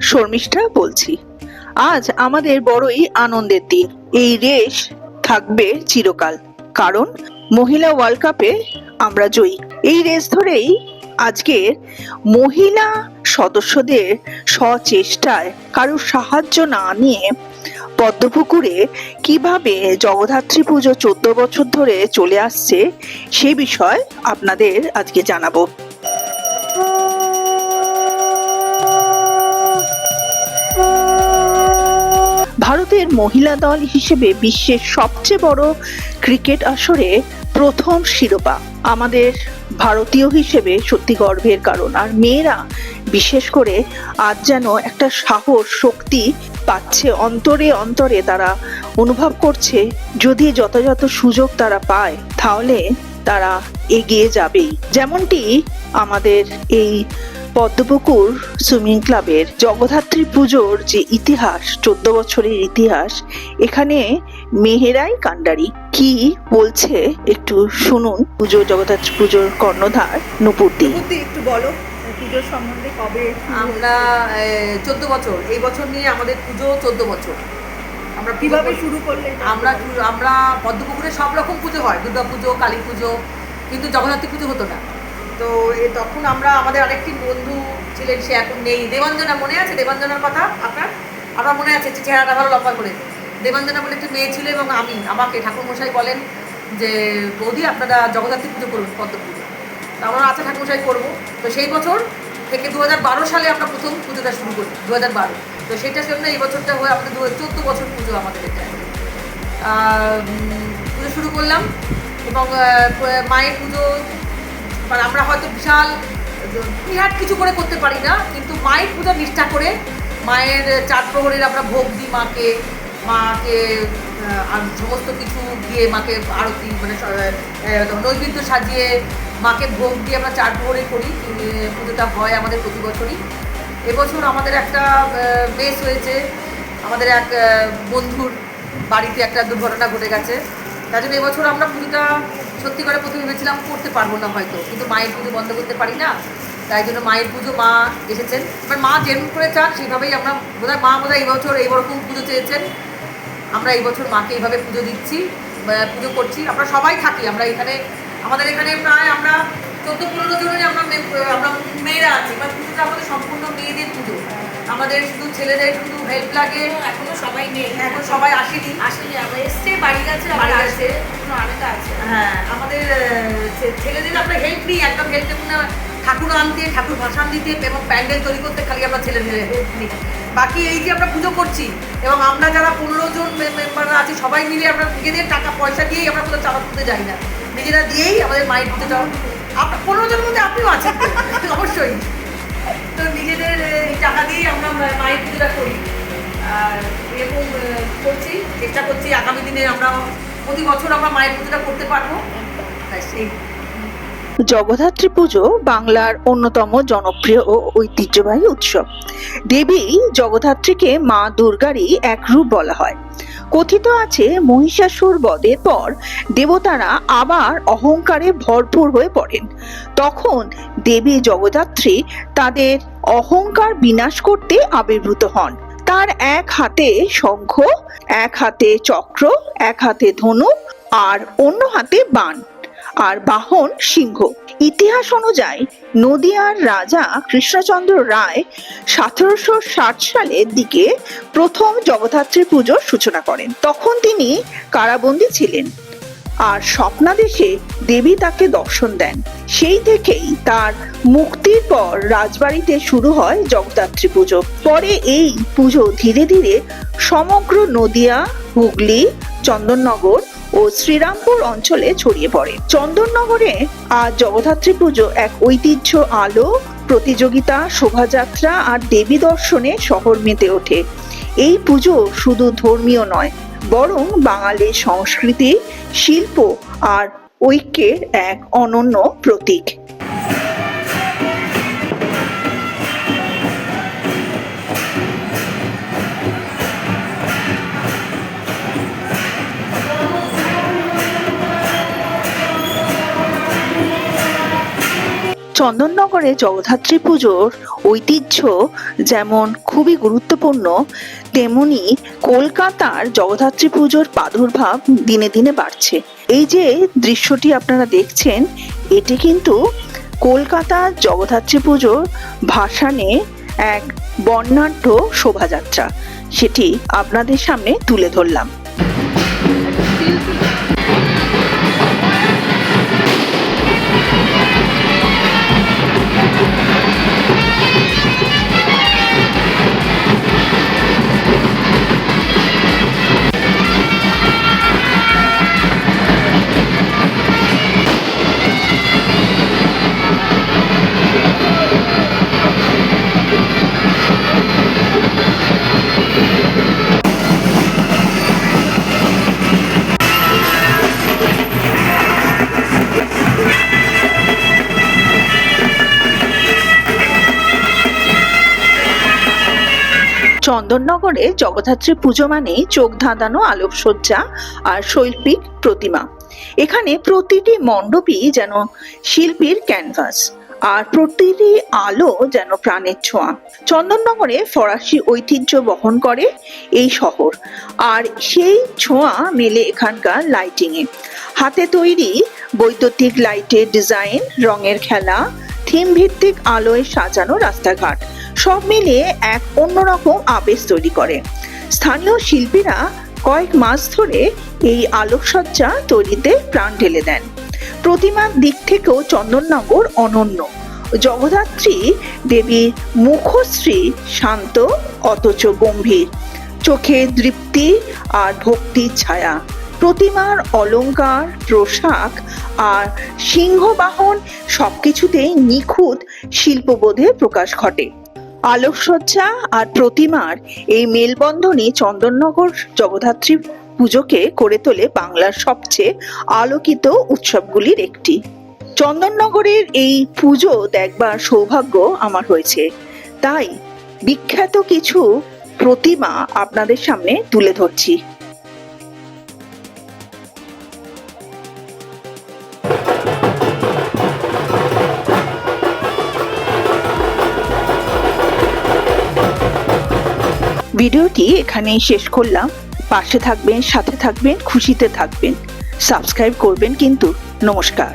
শর্মিষ্ঠা বলছি। আজ আমাদের বড়ই আনন্দের দিন। এই রেস থাকবে চিরকাল, কারণ মহিলা ওয়ার্ল্ড কাপে আমরা জয়ী। এই রেস ধরেই আজকের মহিলা সদস্যদের স্বচেষ্টায় কারোর সাহায্য না নিয়ে পদ্মপুকুরে কিভাবে জগদ্ধাত্রী পুজো 14 বছর ধরে চলে আসছে সে বিষয় আপনাদের আজকে জানাবো। ভারতের মহিলা দল হিসেবে বিশ্বের সবচেয়ে বড় ক্রিকেট আসরে প্রথম শিরোপা আমাদের ভারতীয় হিসেবে সত্যি গর্বের কারণ। আর মেয়েরা বিশেষ করে আজ যেন একটা সাহস, শক্তি পাচ্ছে অন্তরে অন্তরে। তারা অনুভব করছে যদি যথাযথ সুযোগ তারা পায় তাহলে তারা এগিয়ে যাবেই। যেমনটি আমাদের এই পদ্মপুকুর সুইমিং ক্লাবের জগদ্ধাত্রী পুজোর যে ইতিহাস, 14 বছরের ইতিহাস, এখানে মেহেরাই কান্ডারি কি বলছে একটু শুনুন। জগদ্ধাত্রী পুজোর কর্ণধার নুপুর দি, একটু বলো পুজোর সম্বন্ধে। কবে আমরা 14 বছর, এই বছর নিয়ে আমাদের পুজো 14 বছর। আমরা কিভাবে শুরু করলে? আমরা পদ্মপুকুরে সব রকম পুজো হয়, দুর্গা পুজো, কালী পুজো, কিন্তু জগদ্ধাত্রী পুজো হতো না। তো তখন আমরা, আমাদের আরেকটি বন্ধু ছিলেন, সে এখন নেই, দেবাঞ্জনা, মনে আছে দেবাঞ্জনার কথা আপনার মনে আছে? চেহারাটা ভালো লম্বা করে দেবাঞ্জনা বলে একটি মেয়ে ছিল, এবং আমাকে ঠাকুরমশাই বলেন যে বৌদি আপনারা জগদ্ধাত্রী পুজো করুন পদ্মপুকুরে। তো আমরা আচ্ছা ঠাকুরমশাই করবো। তো সেই বছর থেকে 2012 সালে আমরা প্রথম পুজোটা শুরু করি, 2012। তো সেটার জন্য এই বছরটা হয়ে আমাদের 14 বছর পুজো আমাদের এটা। পুজো শুরু করলাম, এবং মায়ের পুজো মানে আমরা হয়তো বিশাল বিরাট কিছু করতে পারি না, কিন্তু মায়ের পুজো নিষ্ঠা করে মায়ের 4 প্রহরের আমরা ভোগ দিই মাকে আর সমস্ত কিছু দিয়ে মাকে আরতি, মানে নৈবেদ্য সাজিয়ে মাকে ভোগ দিয়ে আমরা 4 প্রহরে করি। পুজোটা হয় আমাদের প্রতি বছরই। এবছর আমাদের একটা মিস হয়েছে, আমাদের এক বন্ধুর বাড়িতে একটা দুর্ঘটনা ঘটে গেছে। তার জন্য এবছর আমরা পুজোটা সত্যি করে প্রথমে ভেবেছিলাম করতে পারবো না হয়তো, কিন্তু মায়ের পুজো বন্ধ করতে পারি না। তাই জন্য মায়ের পুজো মা এসেছেন, এবার মা যেমন করে চান সেইভাবেই আমরা মা বোধহয় এইবছর এইরকম পুজো চেয়েছেন। আমরা এই বছর মাকে এইভাবে পুজো দিচ্ছি, পুজো করছি। আমরা সবাই থাকি, আমরা এখানে আমাদের এখানে প্রায় আমরা 14-15 জনের আমরা মেয়েরা আছি। এবার পুজোটা আমাদের সম্পূর্ণ মেয়েদের পুজো, আমাদের শুধু ছেলেদের শুধু হেল্প লাগে। এখনো সবাই নেই, এখন সবাই আসেনি, আমরা এসছে, বাড়ি গেছে, হ্যাঁ আমাদের ছেলেদের আমরা হেল্প নিই, একদম হেল্প দেবো না। ঠাকুর আনতে, ঠাকুর ভাসান দিতে এবং প্যান্ডেল তৈরি করতে খালি আমরা ছেলেদের হেল্প নিই। বাকি এই যে আমরা পুজো করছি, এবং আমরা যারা 15 জন মেম্বাররা আছি সবাই মিলে আমরা নিজেদের টাকা পয়সা দিয়েই আমরা কোথাও চাঁদা তুলতে যাই না, নিজেরা দিয়েই আমাদের মায়ের পুজোটা। আপনার 15 জনের মধ্যে আপনিও আছেন অবশ্যই। তো নিজেদের টাকা দিয়েই আমরা মায়ের পুজোটা করি, আর এরকম করছি, চেষ্টা করছি আগামী দিনে আমরা প্রতি বছর আমরা মায়ের পুজোটা করতে পারবো। সেই জগদ্ধাত্রী পুজো বাংলার অন্যতম জনপ্রিয় ও ঐতিহ্যবাহী উৎসব। দেবী জগদ্ধাত্রীকে মা দুর্গারই এক রূপ বলা হয়। কথিত আছে মহিষাসুর বধের পর দেবতারা আবার অহংকারে ভরপুর হয়ে পড়েন। তখন দেবী জগদ্ধাত্রী তাদের অহংকার বিনাশ করতে আবির্ভূত হন। তার এক হাতে শঙ্খ, এক হাতে চক্র, এক হাতে ধনুক আর অন্য হাতে বাণ, আর বাহন সিংহ। ইতিহাস অনুযায়ী নদিয়ার রাজা কৃষ্ণচন্দ্র রায় 1760 সালের দিকে প্রথম জগদ্ধাত্রী পুজোর সূচনা করেন। তখন তিনি কারাবন্দী ছিলেন, আর স্বপ্নাদেশে দেবী তাকে দর্শন দেন। সেই থেকেই তার মুক্তির পর রাজবাড়িতে শুরু হয় জগদ্ধাত্রী পুজো। পরে এই পুজো ধীরে ধীরে সমগ্র নদিয়া, হুগলি, চন্দননগর ও শ্রীরামপুর অঞ্চলে ছড়িয়ে পড়ে। চন্দননগরে আজ জগদ্ধাত্রী পুজো এক ঐতিহ্য, আলো, প্রতিযোগিতা, শোভাযাত্রা আর দেবী দর্শনে শহর মেতে ওঠে। এই পুজো শুধু ধর্মীয় নয়, বরং বাঙালির সংস্কৃতি, শিল্প আর ঐক্যের এক অনন্য প্রতীক। চন্দননগরে জগদ্ধাত্রী পুজোর ঐতিহ্য যেমন খুবই গুরুত্বপূর্ণ, তেমনি কলকাতার জগদ্ধাত্রী পুজোর প্রাদুর্ভাব দিনে দিনে বাড়ছে। এই যে দৃশ্যটি আপনারা দেখছেন, এটি কিন্তু কলকাতার জগদ্ধাত্রী পুজোর ভাসানে এক বর্ণাঢ্য শোভাযাত্রা, সেটি আপনাদের সামনে তুলে ধরলাম। চন্দননগরে জগদ্ধাত্রী পুজো মানে চোখ ধাঁধানো আলোকসজ্জা আর শৈল্পিক প্রতিমা। এখানে প্রতিটি মণ্ডপই যেন শিল্পীর ক্যানভাস, আর প্রতিটি আলো যেন প্রাণের ছোঁয়া। চন্দননগরে ফরাসি ঐতিহ্য বহন করে এই শহর, আর সেই ছোঁয়া মেলে এখানকার লাইটিংয়ে। হাতে তৈরি বৈদ্যুতিক লাইটের ডিজাইন, রঙের খেলা, থিম ভিত্তিক আলোয় সাজানো রাস্তাঘাট, সব মিলিয়ে এক অন্যরকম আবেশ তৈরি করে। স্থানীয় শিল্পীরা কয়েক মাস ধরে এই আলোকসজ্জা তৈরিতে প্রাণ ঢেলে দেন। প্রতিমার দিক থেকেও চন্দননগর অনন্য। জগদ্ধাত্রী দেবীর মুখশ্রী শান্ত অথচ গম্ভীর, চোখে দৃপ্তি আর ভক্তির ছায়া। প্রতিমার অলংকার, পোশাক আর সিংহবাহন সবকিছুতেই নিখুঁত শিল্পবোধের প্রকাশ ঘটে। আলোকসজ্জা আর প্রতিমার এই মেলবন্ধনই চন্দননগর জগদ্ধাত্রী পুজোকে করে তোলে বাংলার সবচেয়ে আলোকিত উৎসবগুলির একটি। চন্দননগরের এই পুজো দেখবার সৌভাগ্য আমার হয়েছে, তাই বিখ্যাত কিছু প্রতিমা আপনাদের সামনে তুলে ধরছি। ভিডিওটি এখানেই শেষ করলাম। পাশে থাকবেন, সাথে থাকবেন, খুশিতে থাকবেন, সাবস্ক্রাইব করবেন কিন্তু। নমস্কার।